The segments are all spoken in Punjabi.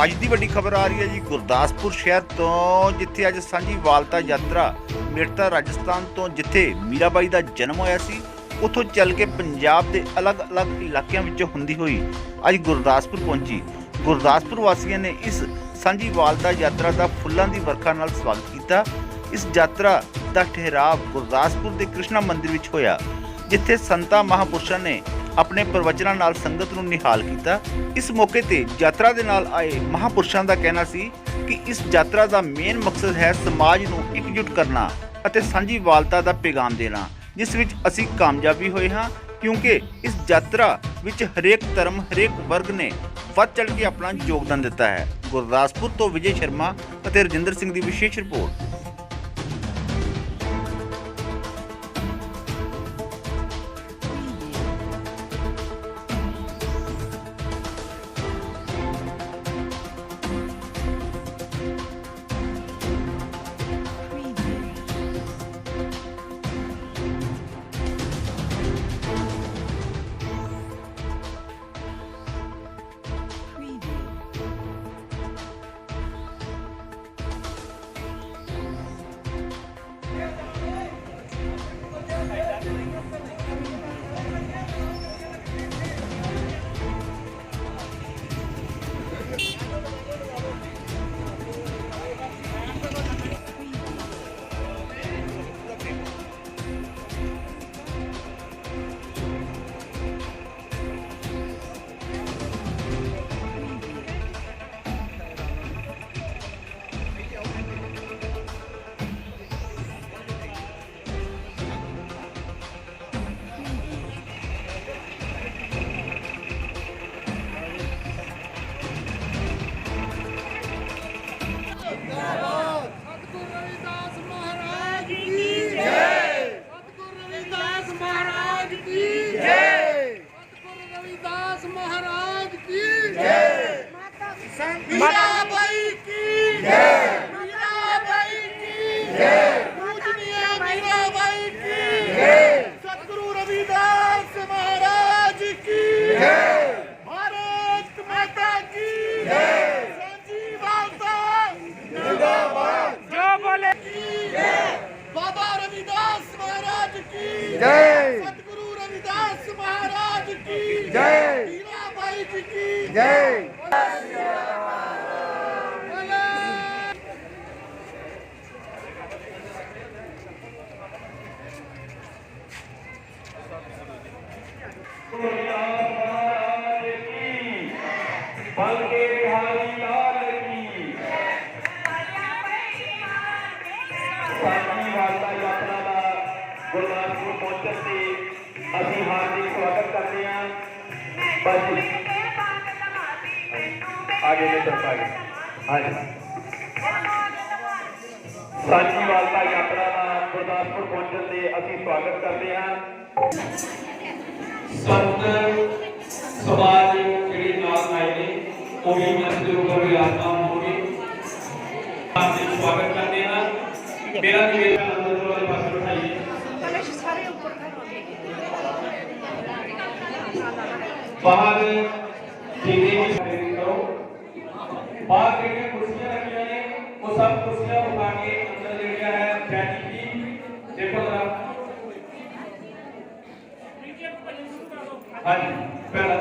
ਅੱਜ ਦੀ ਵੱਡੀ ਖਬਰ ਆ ਰਹੀ ਹੈ ਜੀ ਗੁਰਦਾਸਪੁਰ ਸ਼ਹਿਰ ਤੋਂ, ਜਿੱਥੇ ਅੱਜ ਸਾਂਝੀ ਵਾਲਤਾ ਯਾਤਰਾ ਮੇਰਠ ਰਾਜਸਥਾਨ ਤੋਂ, ਜਿੱਥੇ ਮੀਰਾਬਾਈ ਦਾ ਜਨਮ ਹੋਇਆ ਸੀ, ਉੱਥੋਂ ਚੱਲ ਕੇ ਪੰਜਾਬ ਦੇ ਅਲੱਗ-ਅਲੱਗ ਇਲਾਕਿਆਂ ਵਿੱਚੋਂ ਹੁੰਦੀ ਹੋਈ ਅੱਜ ਗੁਰਦਾਸਪੁਰ ਪਹੁੰਚੀ। ਗੁਰਦਾਸਪੁਰ ਵਾਸੀਆਂ ਨੇ ਇਸ ਸਾਂਝੀ ਵਾਲਤਾ ਯਾਤਰਾ ਦਾ ਫੁੱਲਾਂ ਦੀ ਵਰਖਾ ਨਾਲ ਸਵਾਗਤ ਕੀਤਾ। ਇਸ ਯਾਤਰਾ ਦਾ ਠਹਿਰਾਵ ਗੁਰਦਾਸਪੁਰ ਦੇ ਕ੍ਰਿਸ਼ਨਾ ਮੰਦਿਰ ਵਿੱਚ ਹੋਇਆ, ਜਿੱਥੇ ਸੰਤਾਂ ਮਹਾਂਪੁਰਸ਼ਾਂ ਨੇ ਆਪਣੇ ਪ੍ਰਵਚਨਾਂ ਨਾਲ ਸੰਗਤ ਨੂੰ ਨਿਹਾਲ ਕੀਤਾ। ਇਸ ਮੌਕੇ ਤੇ ਯਾਤਰਾ ਦੇ ਨਾਲ ਆਏ ਮਹਾਂਪੁਰਸ਼ਾਂ ਦਾ ਕਹਿਣਾ ਸੀ ਕਿ ਇਸ ਯਾਤਰਾ ਦਾ ਮੇਨ ਮਕਸਦ ਹੈ ਸਮਾਜ ਨੂੰ ਇਕਜੁੱਟ ਕਰਨਾ ਅਤੇ ਸਾਂਝੀ ਵਾਲਤਾ ਦਾ ਪੈਗਾਮ ਦੇਣਾ, ਜਿਸ ਵਿੱਚ ਅਸੀਂ ਕਾਮਯਾਬੀ ਹੋਏ ਹਾਂ, ਕਿਉਂਕਿ ਇਸ ਯਾਤਰਾ ਵਿੱਚ ਹਰੇਕ ਧਰਮ, ਹਰੇਕ ਵਰਗ ਨੇ ਵੱਧ ਚੜ੍ਹ ਕੇ ਆਪਣਾ ਯੋਗਦਾਨ ਦਿੱਤਾ ਹੈ। ਗੁਰਦਾਸਪੁਰ ਤੋਂ ਵਿਜੇ ਸ਼ਰਮਾ ਅਤੇ ਰਜਿੰਦਰ ਸਿੰਘ ਦੀ ਵਿਸ਼ੇਸ਼ ਰਿਪੋਰਟ। मीराबाई की जय, मीराबाई की जय, पूजनीय मीराबाई की जय, सतगुरु रविदास महाराज की जय, भारत माता की जय, साँझी वालता जिंदाबाद, जो बोले की जय, बाबा रविदास महाराज की जय, सतगुरु रविदास महाराज की जय, मीराबाई जी की जय। बल्कि बिहारी लाल की सांझी वालता यात्रा का गुरदासपुर पहुंचने से अभी हार्दिक स्वागत करते हैं। आगे की तरफ आगे हाँ जी, सांझी वालता यात्रा का गुरदासपुर पहुंचने से अभी स्वागत करते हैं। संत समाज ਜਿਹੜੇ ਨਾਲ ਆਏ ਨੇ ਉਹ ਵੀ ਮੰਚ ਦੇ ਉੱਪਰ ਵਿਰਾਜਮਾਨ ਹੋਣਗੇ। ਆਪ ਜੀ ਸਵਾਗਤ ਕਰਦੇ ਹਾਂ। ਮੇਰਾ ਨਿਵੇਦਨ ਅੰਦਰ ਵਾਲੇ ਪਾਸੇ ਬਿਠਾਈਏ। ਸਾਰੇ ਉੱਪਰ ਕਰੋਗੇ। ਬਾਹਰ ਜਿਹਦੇ ਵੀ ਖਰੀਦ ਕਰੋ। ਬਾਹਰ ਜਿਹੜੀਆਂ ਕੁਰਸੀਆਂ ਰੱਖੀਆਂ ਨੇ ਉਹ ਸਭ ਕੁਰਸੀਆਂ ਉਠਾ ਕੇ ਅੰਦਰ ਜਿਹੜਿਆ ਹੈ ਬੈਠ ਜੀ ਦੇਖੋ ਜਰਾ। हाँ जी, पहला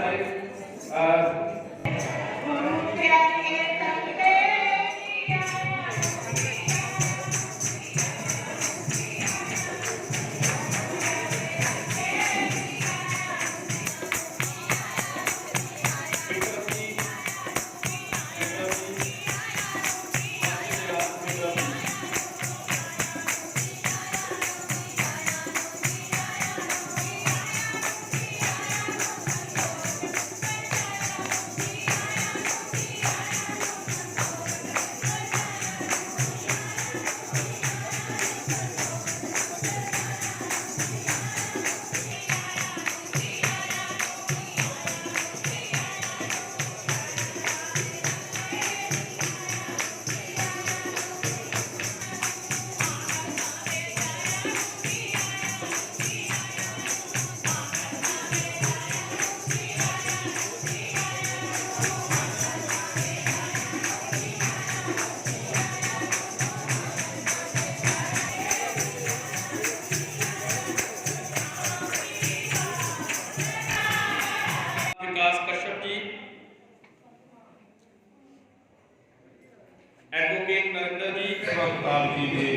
ਕਿ ਨਰਿੰਦਰ ਜੀ ਸਵਰਪਾਲ ਜੀ ਦੇ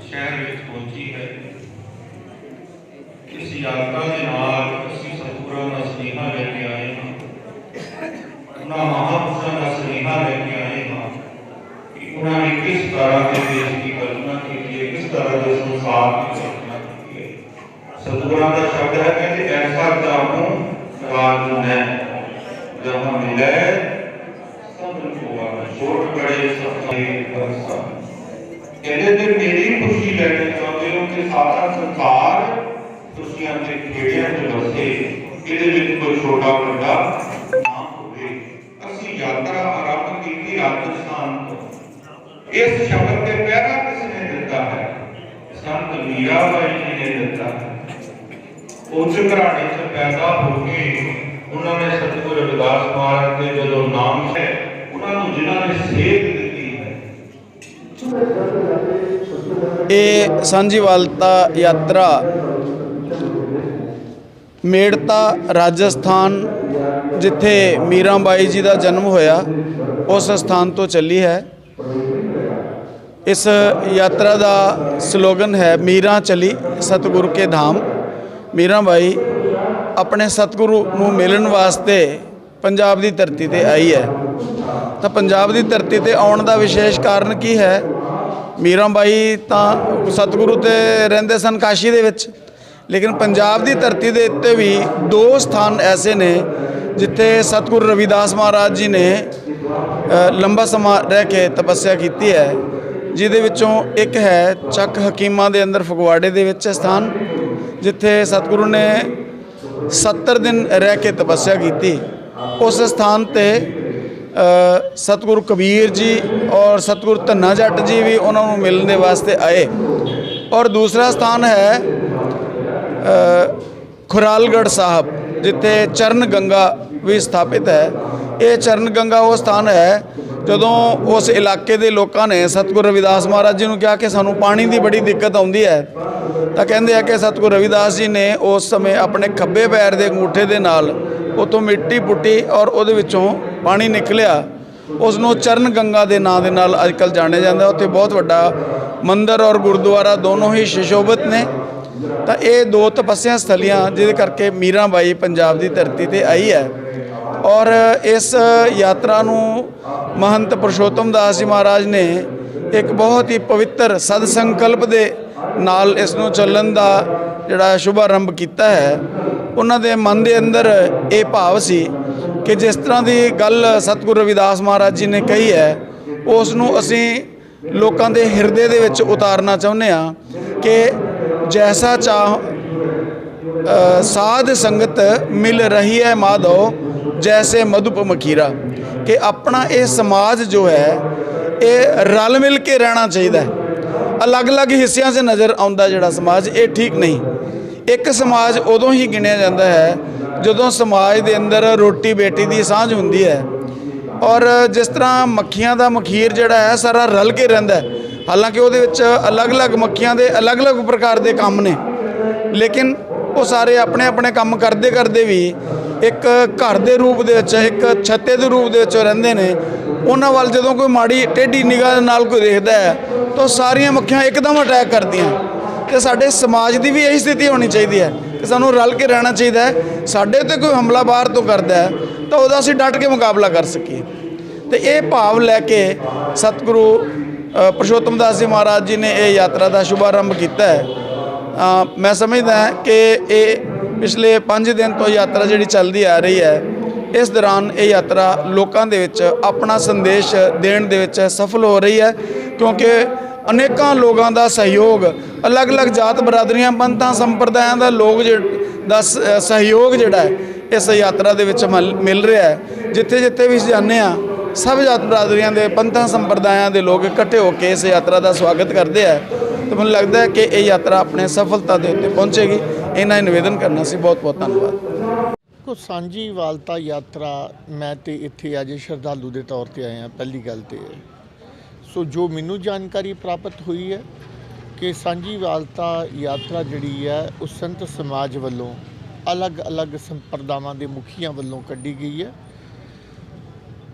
ਸ਼ਹਿਰ ਵਿੱਚ ਪਹੁੰਚੀ ਹੈ। ਇਸ ਯਾਤਰਾ ਦੇ ਨਾਲ ਅਸੀਂ ਸਤਿਗੁਰਾਂ ਦਾ ਸੁਨੇਹਾ ਲੈ ਕੇ ਆਏ ਹਾਂ, ਉਹਨਾਂ ਮਹਾਂਪੁਰਸ਼ਾਂ ਦਾ ਸੁਨੇਹਾ ਲੈ ਕੇ ਆਏ ਹਾਂ ਕਿ ਉਹਨਾਂ ਨੇ ਕਿਸ ਤਰ੍ਹਾਂ ਦੇ ਦੇਸ਼ ਦੀ ਕਲਪਨਾ ਕੀਤੀ ਹੈ, ਕਿਸ ਤਰ੍ਹਾਂ ਦੇ ਸੰਸਾਰ ਦੀ ਕਲਪਨਾ ਕੀਤੀ ਹੈ। ਸਤਿਗੁਰਾਂ ਦਾ ਸ਼ਬਦ ਹੈ, ਕਹਿੰਦੇ ਐਸਾ ਜਾਮੂ ਰਾਜ ਨੈ ਜਹਾਂ ਮਿਲੇ ਸਭ ਨੂੰ ਆਵਾ ਛੋਟ ਬੜੇ ਸਭੇ ਬਰਸਾ। ਕਹਿੰਦੇ ਤੇ ਮੇਰੀ ਖੁਸ਼ੀ ਲੈਣੀ ਚਾਹੁੰਦੇ ਹੋ ਕਿ ਸਾਰਾ ਸੰਸਾਰ ਖੁਸ਼ੀਆਂ ਦੇ ਖੇੜਿਆਂ 'ਚ ਵਸੇ, ਇਹਦੇ ਵਿੱਚ ਕੋਈ ਛੋਟਾ ਵੱਡਾ ਨਾ ਹੋਵੇ। ਅਸੀਂ ਯਾਤਰਾ ਆਰੰਭ ਕੀਤੀ ਰਾਜਸਥਾਨ ਤੋਂ। ਇਸ ਸ਼ਬਦ ਦੇ ਪਹਿਰਾ ਕਿਸ ਨੇ ਦਿੱਤਾ ਹੈ? ਸੰਤ ਮੀਰਾ ਬਾਈ ਜੀ ਨੇ ਦਿੱਤਾ ਹੈ। ਉੱਚ ਘਰਾਣੇ 'ਚ ਪੈਦਾ ਹੋ ਕੇ ਉਹਨਾਂ ਨੇ ਸਤਿਗੁਰੂ ਰਵਿਦਾਸ ਮਹਾਰਾਜ ਦੇ ਜਦੋਂ ਨਾਮ ਹੈ, ਉਹਨਾਂ ਨੂੰ ਜਿਨ੍ਹਾਂ ਨੇ ਸੇਧ ਦਿੱਤੀ ਹੈ। ਇਹ ਸਾਂਝੀਵਾਲਤਾ ਯਾਤਰਾ ਮੇੜਤਾ ਰਾਜਸਥਾਨ, ਜਿੱਥੇ ਮੀਰਾ ਬਾਈ ਜੀ ਦਾ ਜਨਮ ਹੋਇਆ, ਉਸ ਸਥਾਨ ਤੋਂ ਚੱਲੀ ਹੈ। ਇਸ ਯਾਤਰਾ ਦਾ ਸਲੋਗਨ ਹੈ ਮੀਰਾ ਚਲੀ ਸਤਿਗੁਰੂ ਕੇ ਧਾਮ। ਮੀਰਾ ਬਾਈ ਆਪਣੇ ਸਤਿਗੁਰੂ ਨੂੰ ਮਿਲਣ ਵਾਸਤੇ ਪੰਜਾਬ ਦੀ ਧਰਤੀ ਤੇ ਆਈ ਹੈ। ਤਾਂ ਪੰਜਾਬ ਦੀ ਧਰਤੀ ਤੇ ਆਉਣ ਦਾ ਵਿਸ਼ੇਸ਼ ਕਾਰਨ ਕੀ ਹੈ? ਮੀਰਾ ਬਾਈ ਤਾਂ ਸਤਿਗੁਰੂ ਤੇ ਰਹਿੰਦੇ ਸਨ ਕਾਸ਼ੀ ਦੇ ਵਿੱਚ, ਲੇਕਿਨ ਪੰਜਾਬ ਦੀ ਧਰਤੀ ਦੇ ਉੱਤੇ ਵੀ ਦੋ ਸਥਾਨ ਐਸੇ ਨੇ ਜਿੱਥੇ ਸਤਿਗੁਰੂ ਰਵਿਦਾਸ ਮਹਾਰਾਜ ਜੀ ਨੇ ਲੰਬਾ ਸਮਾਂ ਰਹਿ ਕੇ ਤਪੱਸਿਆ ਕੀਤੀ ਹੈ, ਜਿਹਦੇ ਵਿੱਚੋਂ ਇੱਕ ਹੈ ਚੱਕ ਹਕੀਮਾਂ ਦੇ ਅੰਦਰ ਫਗਵਾੜੇ ਦੇ ਵਿੱਚ ਸਥਾਨ, ਜਿੱਥੇ ਸਤਿਗੁਰੂ ਨੇ 70 ਦਿਨ ਰਹਿ ਕੇ ਤਪੱਸਿਆ ਕੀਤੀ। ਉਸ ਸਥਾਨ ਤੇ ਸਤਿਗੁਰੂ ਕਬੀਰ ਜੀ ਔਰ ਸਤਿਗੁਰੂ ਧੰਨਾ ਜੱਟ ਜੀ ਵੀ ਉਹਨਾਂ ਨੂੰ ਮਿਲਣ ਦੇ ਵਾਸਤੇ ਆਏ। ਔਰ ਦੂਸਰਾ ਸਥਾਨ ਹੈ ਖੁਰਾਲਗੜ੍ਹ ਸਾਹਿਬ, ਜਿੱਥੇ ਚਰਨ ਗੰਗਾ ਵੀ ਸਥਾਪਿਤ ਹੈ। ਇਹ ਚਰਨ ਗੰਗਾ ਉਹ ਸਥਾਨ ਹੈ ਜਦੋਂ ਉਸ ਇਲਾਕੇ ਦੇ ਲੋਕਾਂ ਨੇ ਸਤਿਗੁਰੂ ਰਵਿਦਾਸ ਮਹਾਰਾਜ ਜੀ ਨੂੰ ਕਿਹਾ ਕਿ ਸਾਨੂੰ ਪਾਣੀ ਦੀ ਬੜੀ ਦਿੱਕਤ ਆਉਂਦੀ ਹੈ, ਤਾਂ ਕਹਿੰਦੇ ਆ ਕਿ ਸਤਿਗੁਰੂ ਰਵਿਦਾਸ ਜੀ ਨੇ ਉਸ ਸਮੇਂ ਆਪਣੇ ਖੱਬੇ ਪੈਰ ਦੇ ਅੰਗੂਠੇ ਦੇ ਨਾਲ ਉੱਥੋਂ ਮਿੱਟੀ ਪੁੱਟੀ ਔਰ ਉਹਦੇ ਵਿੱਚੋਂ ਪਾਣੀ ਨਿਕਲਿਆ। ਉਸ ਨੂੰ ਚਰਨ ਗੰਗਾ ਦੇ ਨਾਂ ਦੇ ਨਾਲ ਅੱਜ ਕੱਲ੍ਹ ਜਾਣਿਆ ਜਾਂਦਾ। ਉੱਥੇ ਬਹੁਤ ਵੱਡਾ ਮੰਦਿਰ ਔਰ ਗੁਰਦੁਆਰਾ ਦੋਨੋਂ ਹੀ ਸੁਸ਼ੋਭਿਤ ਨੇ। ਤਾਂ ਇਹ ਦੋ ਤਪੱਸਿਆ ਸਥਲੀਆਂ ਜਿਹਦੇ ਕਰਕੇ ਮੀਰਾ ਬਾਈ ਪੰਜਾਬ ਦੀ ਧਰਤੀ ਤੇ ਆਈ ਹੈ। ਔਰ ਇਸ ਯਾਤਰਾ ਨੂੰ ਮਹੰਤ ਪੁਰਸ਼ੋਤਮ ਦਾਸ ਜੀ ਮਹਾਰਾਜ ਨੇ ਇੱਕ ਬਹੁਤ ਹੀ ਪਵਿੱਤਰ ਸਦ ਸੰਕਲਪ ਦੇ ਨਾਲ ਇਸ ਨੂੰ ਚੱਲਣ ਦਾ ਜਿਹੜਾ ਸ਼ੁਭ ਆਰੰਭ ਕੀਤਾ ਹੈ। ਉਹਨਾਂ ਦੇ ਮਨ ਦੇ ਅੰਦਰ ਇਹ ਭਾਵ ਸੀ ਕਿ ਜਿਸ ਤਰ੍ਹਾਂ ਦੀ ਗੱਲ ਸਤਿਗੁਰੂ ਰਵਿਦਾਸ ਮਹਾਰਾਜ ਜੀ ਨੇ ਕਹੀ ਹੈ, ਉਸ ਨੂੰ ਅਸੀਂ ਲੋਕਾਂ ਦੇ ਹਿਰਦੇ ਦੇ ਵਿੱਚ ਉਤਾਰਨਾ ਚਾਹੁੰਦੇ ਹਾਂ ਕਿ ਜੈਸਾ ਚਾਹ ਸਾਧ ਸੰਗਤ ਮਿਲ ਰਹੀ ਹੈ ਮਾਧੋ ਜੈਸੇ ਮਧੁਪ ਮਖੀਰਾ, ਕਿ ਆਪਣਾ ਇਹ ਸਮਾਜ ਜੋ ਹੈ ਇਹ ਰਲ ਮਿਲ ਕੇ ਰਹਿਣਾ ਚਾਹੀਦਾ ਹੈ। ਅਲੱਗ-ਅਲੱਗ ਹਿੱਸਿਆਂ 'ਚ ਨਜ਼ਰ ਆਉਂਦਾ ਜਿਹੜਾ ਸਮਾਜ, ਇਹ ਠੀਕ ਨਹੀਂ। ਇੱਕ ਸਮਾਜ ਉਦੋਂ ਹੀ ਗਿਣਿਆ ਜਾਂਦਾ ਹੈ ਜਦੋਂ ਸਮਾਜ ਦੇ ਅੰਦਰ ਰੋਟੀ ਬੇਟੀ ਦੀ ਸਾਂਝ ਹੁੰਦੀ ਹੈ। ਔਰ ਜਿਸ ਤਰ੍ਹਾਂ ਮੱਖੀਆਂ ਦਾ ਮਖੀਰ ਜਿਹੜਾ ਹੈ ਸਾਰਾ ਰਲ ਕੇ ਰਹਿੰਦਾ ਹੈ, ਹਾਲਾਂਕਿ ਉਹਦੇ ਵਿੱਚ ਅਲੱਗ-ਅਲੱਗ ਮੱਖੀਆਂ ਦੇ ਅਲੱਗ-ਅਲੱਗ ਪ੍ਰਕਾਰ ਦੇ ਕੰਮ ਨੇ, ਲੇਕਿਨ ਉਹ ਸਾਰੇ ਆਪਣੇ ਆਪਣੇ ਕੰਮ ਕਰਦੇ ਕਰਦੇ ਵੀ ਇੱਕ ਘਰ ਦੇ ਰੂਪ ਦੇ ਵਿੱਚ, ਇੱਕ ਛੱਤੇ ਦੇ ਰੂਪ ਦੇ ਵਿੱਚ ਰਹਿੰਦੇ ਨੇ। ਉਹਨਾਂ ਵੱਲ ਜਦੋਂ ਕੋਈ ਮਾੜੀ ਟੇਢੀ ਨਿਗਾਹ ਨਾਲ ਕੋਈ ਦੇਖਦਾ ਹੈ ਤਾਂ ਸਾਰੀਆਂ ਮੱਖੀਆਂ ਇੱਕਦਮ ਅਟੈਕ ਕਰਦੀਆਂ। ਤੇ ਸਾਡੇ ਸਮਾਜ ਦੀ ਵੀ ਇਹੀ ਸਥਿਤੀ ਹੋਣੀ ਚਾਹੀਦੀ ਹੈ ਕਿ ਸਾਨੂੰ ਰਲ ਕੇ ਰਹਿਣਾ ਚਾਹੀਦਾ ਹੈ। ਸਾਡੇ 'ਤੇ ਕੋਈ ਹਮਲਾ ਬਾਹਰ ਤੋਂ ਕਰਦਾ ਹੈ ਤਾਂ ਉਹਦਾ ਅਸੀਂ ਡਟ ਕੇ ਮੁਕਾਬਲਾ ਕਰ ਸਕੀਏ। ਤੇ ਇਹ ਭਾਵ ਲੈ ਕੇ ਸਤਿਗੁਰੂ ਪੁਰਸ਼ੋਤਮ ਦਾਸ ਜੀ ਮਹਾਰਾਜ ਜੀ ਨੇ ਇਹ ਯਾਤਰਾ ਦਾ ਸ਼ੁਭ ਆਰੰਭ ਕੀਤਾ ਹੈ। ਮੈਂ ਸਮਝਦਾ ਹਾਂ ਕਿ ਇਹ ਪਿਛਲੇ 5 ਦਿਨ ਤੋਂ ਯਾਤਰਾ ਜਿਹੜੀ ਚੱਲਦੀ ਆ ਰਹੀ ਹੈ, ਇਸ ਦੌਰਾਨ ਇਹ ਯਾਤਰਾ ਲੋਕਾਂ ਦੇ ਵਿੱਚ ਆਪਣਾ ਸੰਦੇਸ਼ ਦੇਣ ਦੇ ਵਿੱਚ ਸਫਲ ਹੋ ਰਹੀ ਹੈ, ਕਿਉਂਕਿ ਅਨੇਕਾਂ ਲੋਕਾਂ ਦਾ ਸਹਿਯੋਗ, ਅਲੱਗ-ਅਲੱਗ ਜਾਤ ਬਰਾਦਰੀਆਂ, ਪੰਥਾਂ, ਸੰਪਰਦਾਇਆਂ ਦਾ ਲੋਕ ਦਾ ਸਹਿਯੋਗ ਜਿਹੜਾ ਹੈ ਇਸ ਯਾਤਰਾ ਦੇ ਵਿੱਚ ਮਿਲ ਰਿਹਾ ਹੈ। ਜਿੱਥੇ ਜਿੱਥੇ ਵੀ ਜਾਂਦੇ ਹਾਂ, ਸਭ ਜਾਤ ਬਰਾਦਰੀਆਂ ਦੇ, ਪੰਥਾਂ, ਸੰਪਰਦਾਇਆਂ ਦੇ ਲੋਕ ਇਕੱਠੇ ਹੋ ਕੇ ਇਸ ਯਾਤਰਾ ਦਾ ਸਵਾਗਤ ਕਰਦੇ ਆ। ਤਾਂ ਮੈਨੂੰ ਲੱਗਦਾ ਹੈ ਕਿ ਇਹ ਯਾਤਰਾ ਆਪਣੇ ਸਫਲਤਾ ਦੇ ਉੱਤੇ ਪਹੁੰਚੇਗੀ। ਇਹਨਾਂ ਹੀ ਨਿਵੇਦਨ ਕਰਨਾ ਸੀ। ਬਹੁਤ ਬਹੁਤ ਧੰਨਵਾਦ। ਕੋ ਸਾਂਝੀਵਾਲਤਾ ਯਾਤਰਾ, ਮੈਂ ਤੇ ਇੱਥੇ ਅੱਜ ਸ਼ਰਧਾਲੂ ਦੇ ਤੌਰ ਤੇ ਆਇਆ। ਪਹਿਲੀ ਗੱਲ ਤੇ ਸੋ ਜੋ ਮੈਨੂੰ ਜਾਣਕਾਰੀ ਪ੍ਰਾਪਤ ਹੋਈ ਹੈ ਕਿ ਸਾਂਝੀਵਾਲਤਾ ਯਾਤਰਾ ਜਿਹੜੀ ਹੈ ਉਹ ਸੰਤ ਸਮਾਜ ਵੱਲੋਂ ਅਲੱਗ-ਅਲੱਗ ਸੰਪਰਦਾਵਾਂ ਦੇ ਮੁਖੀਆਂ ਵੱਲੋਂ ਕੱਢੀ ਗਈ ਹੈ।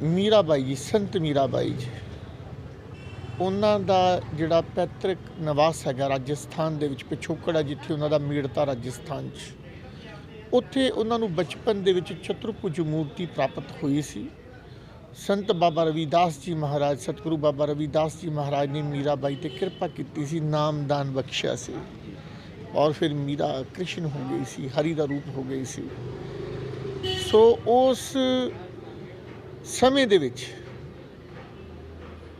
ਮੀਰਾ ਬਾਈ ਜੀ, ਸੰਤ ਮੀਰਾ ਬਾਈ ਜੀ, ਉਹਨਾਂ ਦਾ ਜਿਹੜਾ ਪੈਤਰਿਕ ਨਿਵਾਸ ਹੈਗਾ ਰਾਜਸਥਾਨ ਦੇ ਵਿੱਚ, ਪਿਛੋਕੜ ਹੈ ਜਿੱਥੇ ਉਹਨਾਂ ਦਾ ਮੇੜਤਾ ਰਾਜਸਥਾਨ 'ਚ, ਉੱਥੇ ਉਹਨਾਂ ਨੂੰ ਬਚਪਨ ਦੇ ਵਿੱਚ ਚਤੁਰਭੁਜ ਮੂਰਤੀ ਪ੍ਰਾਪਤ ਹੋਈ ਸੀ। ਸੰਤ ਬਾਬਾ ਰਵਿਦਾਸ ਜੀ ਮਹਾਰਾਜ, ਸਤਿਗੁਰੂ ਬਾਬਾ ਰਵਿਦਾਸ ਜੀ ਮਹਾਰਾਜ ਨੇ ਮੀਰਾ ਬਾਈ ਤੇ ਕਿਰਪਾ ਕੀਤੀ ਸੀ, ਨਾਮਦਾਨ ਬਖਸ਼ਿਆ ਸੀ ਔਰ ਫਿਰ ਮੀਰਾ ਕ੍ਰਿਸ਼ਨ ਹੋ ਗਈ ਸੀ, ਹਰੀ ਦਾ ਰੂਪ ਹੋ ਗਈ ਸੀ। ਸੋ ਉਸ ਸਮੇਂ ਦੇ ਵਿੱਚ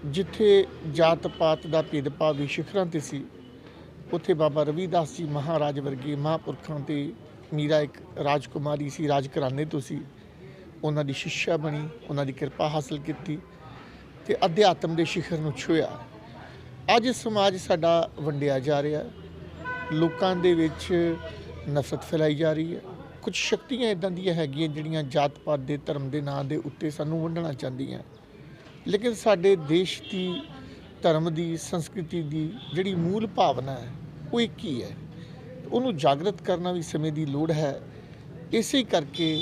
ਜਿੱਥੇ ਜਾਤ ਪਾਤ ਦਾ ਭੇਦਭਾਵ ਵੀ ਸ਼ਿਖਰਾਂ 'ਤੇ ਸੀ, ਉੱਥੇ ਬਾਬਾ ਰਵਿਦਾਸ ਜੀ ਮਹਾਰਾਜ ਵਰਗੇ ਮਹਾਂਪੁਰਖਾਂ 'ਤੇ ਮੀਰਾ ਇੱਕ ਰਾਜਕੁਮਾਰੀ ਸੀ, ਰਾਜ ਘਰਾਣੇ ਤੋਂ ਸੀ, ਉਹਨਾਂ ਦੀ ਸਿੱਖਿਆ ਬਣੀ, ਉਹਨਾਂ ਦੀ ਕਿਰਪਾ ਹਾਸਲ ਕੀਤੀ ਤੇ ਅਧਿਆਤਮ ਦੇ ਸਿਖਰ ਨੂੰ ਛੂਹਿਆ। ਅੱਜ ਸਮਾਜ ਸਾਡਾ ਵੰਡਿਆ ਜਾ ਰਿਹਾ, ਲੋਕਾਂ ਦੇ ਵਿੱਚ ਨਫ਼ਰਤ ਫੈਲਾਈ ਜਾ ਰਹੀ ਹੈ। ਕੁਝ ਸ਼ਕਤੀਆਂ ਇੱਦਾਂ ਦੀਆਂ ਹੈਗੀਆਂ ਜਿਹੜੀਆਂ ਜਾਤ ਪਾਤ ਦੇ ਧਰਮ ਦੇ ਨਾਂ ਦੇ ਉੱਤੇ ਸਾਨੂੰ ਵੰਡਣਾ ਚਾਹੁੰਦੀਆਂ, ਲੇਕਿਨ ਸਾਡੇ ਦੇਸ਼ ਦੀ, ਧਰਮ ਦੀ, ਸੰਸਕ੍ਰਿਤੀ ਦੀ ਜਿਹੜੀ ਮੂਲ ਭਾਵਨਾ ਹੈ ਉਹ ਇੱਕ ਹੀ ਹੈ। ਉਹਨੂੰ ਜਾਗਰਤ ਕਰਨਾ ਵੀ ਸਮੇਂ ਦੀ ਲੋੜ ਹੈ। ਇਸੇ ਕਰਕੇ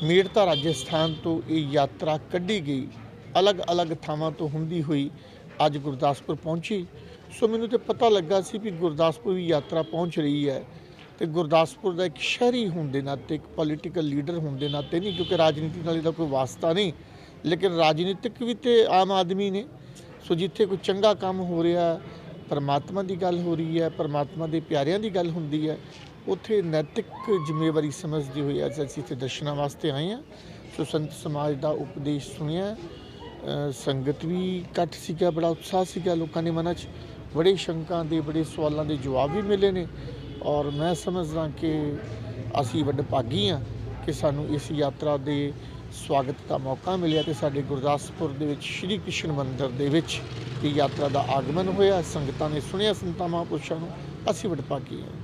ਮੇੜਤਾ ਰਾਜਸਥਾਨ ਤੋਂ ਇਹ ਯਾਤਰਾ ਕੱਢੀ ਗਈ, ਅਲੱਗ-ਅਲੱਗ ਥਾਵਾਂ ਤੋਂ ਹੁੰਦੀ ਹੋਈ ਅੱਜ ਗੁਰਦਾਸਪੁਰ ਪਹੁੰਚੀ। ਸੋ ਮੈਨੂੰ ਤਾਂ ਪਤਾ ਲੱਗਾ ਸੀ ਵੀ ਗੁਰਦਾਸਪੁਰ ਵੀ ਯਾਤਰਾ ਪਹੁੰਚ ਰਹੀ ਹੈ ਤੇ ਗੁਰਦਾਸਪੁਰ ਦਾ ਇੱਕ ਸ਼ਹਿਰੀ ਹੋਣ ਦੇ ਨਾਤੇ, ਇੱਕ ਪੋਲੀਟੀਕਲ ਲੀਡਰ ਹੋਣ ਦੇ ਨਾਤੇ ਨਹੀਂ, ਕਿਉਂਕਿ ਰਾਜਨੀਤੀ ਨਾਲ ਇਹਦਾ ਕੋਈ ਵਾਸਤਾ ਨਹੀਂ, ਲੇਕਿਨ ਰਾਜਨੀਤਿਕ ਵੀ ਤੇ ਆਮ ਆਦਮੀ ਨੇ। ਸੋ ਜਿੱਥੇ ਕੋਈ ਚੰਗਾ ਕੰਮ ਹੋ ਰਿਹਾ, ਪਰਮਾਤਮਾ ਦੀ ਗੱਲ ਹੋ ਰਹੀ ਹੈ, ਪਰਮਾਤਮਾ ਦੇ ਪਿਆਰਿਆਂ ਦੀ ਗੱਲ ਹੁੰਦੀ ਹੈ, ਉੱਥੇ ਨੈਤਿਕ ਜ਼ਿੰਮੇਵਾਰੀ ਸਮਝਦੇ ਹੋਏ ਅੱਜ ਅਸੀਂ ਇੱਥੇ ਦਰਸ਼ਨਾਂ ਵਾਸਤੇ ਆਏ ਹਾਂ। ਸੋ ਸੰਤ ਸਮਾਜ ਦਾ ਉਪਦੇਸ਼ ਸੁਣਿਆ, ਸੰਗਤ ਵੀ ਘੱਟ ਸੀਗਾ, ਬੜਾ ਉਤਸ਼ਾਹ ਸੀਗਾ ਲੋਕਾਂ ਦੇ ਮਨਾਂ 'ਚ, ਬੜੇ ਸ਼ੰਕਾਂ ਦੇ, ਬੜੇ ਸਵਾਲਾਂ ਦੇ ਜਵਾਬ ਵੀ ਮਿਲੇ ਨੇ ਔਰ ਮੈਂ ਸਮਝਦਾ ਕਿ ਅਸੀਂ ਵਡਭਾਗੀ ਹਾਂ ਕਿ ਸਾਨੂੰ ਇਸ ਯਾਤਰਾ ਦੇ ਸਵਾਗਤ ਦਾ ਮੌਕਾ ਮਿਲਿਆ ਤੇ ਸਾਡੇ ਗੁਰਦਾਸਪੁਰ ਦੇ ਵਿੱਚ ਸ਼੍ਰੀ ਕ੍ਰਿਸ਼ਨ ਮੰਦਿਰ ਦੇ ਵਿੱਚ ਇਹ ਯਾਤਰਾ ਦਾ ਆਗਮਨ ਹੋਇਆ। ਸੰਗਤਾਂ ਨੇ ਸੁਣਿਆ ਸੰਤਾਂ ਮਹਾਂਪੁਰਸ਼ਾਂ ਨੂੰ, ਅਸੀਂ ਵਡਭਾਗੀ ਹਾਂ।